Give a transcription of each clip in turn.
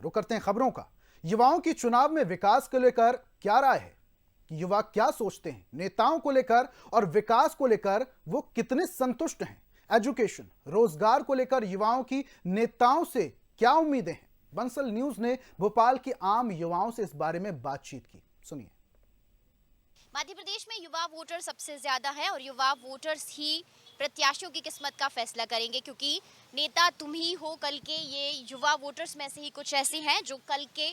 रुक करते हैं खबरों का। युवाओं की चुनाव में विकास को लेकर क्या राय है, युवा क्या सोचते हैं नेताओं को लेकर और विकास को लेकर वो कितने संतुष्ट हैं, एजुकेशन रोजगार को लेकर युवाओं की नेताओं से क्या उम्मीदें हैं। बंसल न्यूज ने भोपाल की आम युवाओं से इस बारे में बातचीत की, सुनिए। मध्य प्रदेश में युवा वोटर सबसे ज्यादा है और युवा वोटर्स ही प्रत्याशियों की किस्मत का फैसला करेंगे, क्योंकि नेता तुम ही हो कल के। ये युवा वोटर्स में से ही कुछ ऐसे हैं जो कल के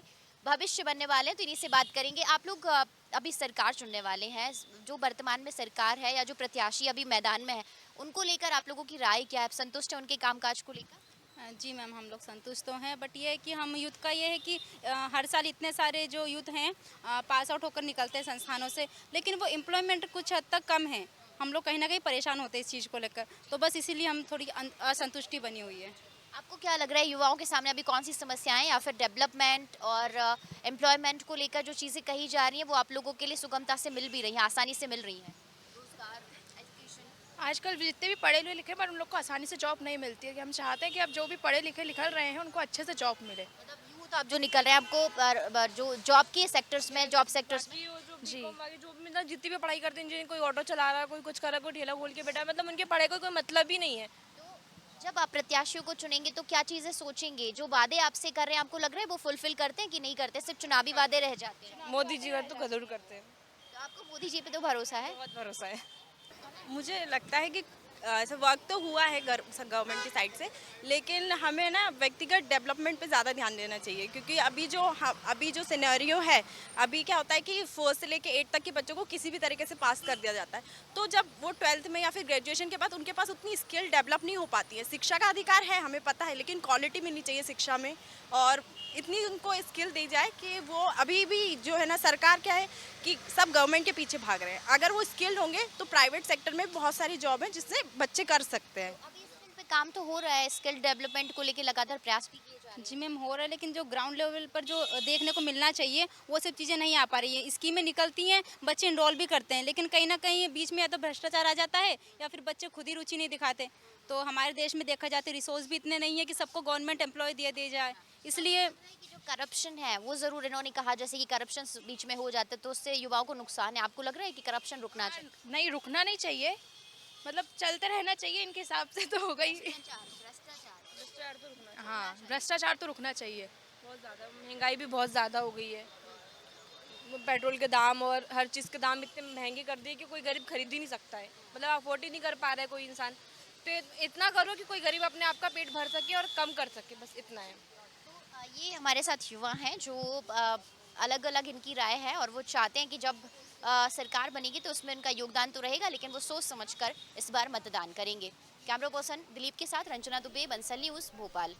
भविष्य बनने वाले हैं, तो इन्हीं से बात करेंगे। आप लोग अभी सरकार चुनने वाले हैं, जो वर्तमान में सरकार है या जो प्रत्याशी अभी मैदान में है, उनको लेकर आप लोगों की राय क्या है? आप संतुष्ट हैं उनके कामकाज को लेकर? जी मैम, हम लोग संतुष्ट तो हैं, बट ये है कि हम यूथ का ये है कि हर साल इतने सारे जो यूथ हैं पास आउट होकर निकलते हैं संस्थानों से, लेकिन वो एम्प्लॉयमेंट कुछ हद तक कम है। हम लोग कहीं ना कहीं परेशान होते हैं इस चीज़ को लेकर, तो बस इसीलिए हम थोड़ी असंतुष्टि बनी हुई है। आपको क्या लग रहा है युवाओं के सामने अभी कौन सी समस्याएं या फिर डेवलपमेंट और एम्प्लॉयमेंट को लेकर जो चीज़ें कही जा रही हैं वो आप लोगों के लिए सुगमता से मिल भी रही हैं, आसानी से मिल रही हैं? रोजगार, एजुकेशन। आजकल जितने भी पढ़े हुए लिखे पर उन लोग को आसानी से जॉब नहीं मिलती है। कि हम चाहते हैं कि अब जो भी पढ़े लिखे निकल रहे हैं उनको अच्छे से जॉब मिले। मतलब यूथ आप जो निकल रहे हैं आपको जो जॉब के सेक्टर्स में, जॉब सेक्टर्स में। बाकी वो जो जी, बीकॉम बाकी जो भी मतलब जितनी भी पढ़ाई करते हैं, इंजीनियरिंग, कोई ऑटो चला रहा है, कोई कुछ कर रहा है, कोई ठेला खोल के बैठा है, मतलब उनके पढ़ाई का कोई मतलब ही नहीं है। तो जब आप प्रत्याशियों को चुनेंगे तो क्या चीजें सोचेंगे? जो वादे आपसे कर रहे हैं आपको लग रहा है वो फुलफिल करते हैं कि नहीं करते, सिर्फ चुनावी वादे रह जाते हैं? मोदी जी का तो जरूर करते हैं। तो आपको मोदी जी पे तो भरोसा है? बहुत भरोसा है। मुझे लगता है कि ऐसा वर्क तो हुआ है गवर्नमेंट की साइड से, लेकिन हमें ना व्यक्तिगत डेवलपमेंट पे ज़्यादा ध्यान देना चाहिए, क्योंकि अभी जो सिनेरियो है, अभी क्या होता है कि 4 से लेके 8 तक के बच्चों को किसी भी तरीके से पास कर दिया जाता है। तो जब वो 12th में या फिर ग्रेजुएशन के बाद उनके पास उतनी स्किल डेवलप नहीं हो पाती है। शिक्षा का अधिकार है, हमें पता है, लेकिन क्वालिटी मिलनी चाहिए शिक्षा में, और इतनी उनको स्किल दी जाए कि वो अभी भी जो है ना, सरकार क्या है कि सब गवर्नमेंट के पीछे भाग रहे हैं। अगर वो स्किल्ड होंगे तो प्राइवेट सेक्टर में बहुत सारी जॉब है जिससे बच्चे कर सकते हैं। अभी इस पे काम तो हो रहा है, स्किल डेवलपमेंट को लेकर लगातार प्रयास भी किए जा रहे हैं। जी मैम, हो रहा है, लेकिन जो ग्राउंड लेवल पर जो देखने को मिलना चाहिए वो सब चीज़ें नहीं आ पा रही हैं। स्कीमें निकलती हैं, बच्चे इनरोल भी करते हैं, लेकिन कहीं ना कहीं बीच में या तो भ्रष्टाचार आ जाता है या फिर बच्चे खुद ही रुचि नहीं दिखाते। तो हमारे देश में देखा जाए तो रिसोर्स भी इतने नहीं है कि सबको गवर्नमेंट एम्प्लॉय दिया जाए, इसलिए कि जो करप्शन है वो जरूर, इन्होंने कहा जैसे कि करप्शन बीच में हो जाता है तो उससे युवाओं को नुकसान है। आपको लग रहा है कि करप्शन रुकना चाहिए? नहीं, रुकना नहीं चाहिए, मतलब चलते रहना चाहिए इनके हिसाब से तो हो गई। भ्रष्टाचार तो रुकना चाहिए। हाँ, भ्रष्टाचार तो रुकना चाहिए। बहुत ज़्यादा महंगाई भी बहुत ज़्यादा हो गई है। वो पेट्रोल के दाम और हर चीज़ के दाम इतने महंगे कर दिए कि कोई गरीब खरीद ही नहीं सकता है, मतलब अफोर्ड ही नहीं कर पा रहा है कोई इंसान। तो इतना करो कि कोई गरीब अपने आप का पेट भर सके और कम कर सके, बस इतना है। ये हमारे साथ युवा हैं जो अलग अलग इनकी राय है और वो चाहते हैं कि जब सरकार बनेगी तो उसमें उनका योगदान तो रहेगा, लेकिन वो सोच समझकर इस बार मतदान करेंगे। कैमरा पर्सन दिलीप के साथ रंजना दुबे, बंसल न्यूज़, भोपाल।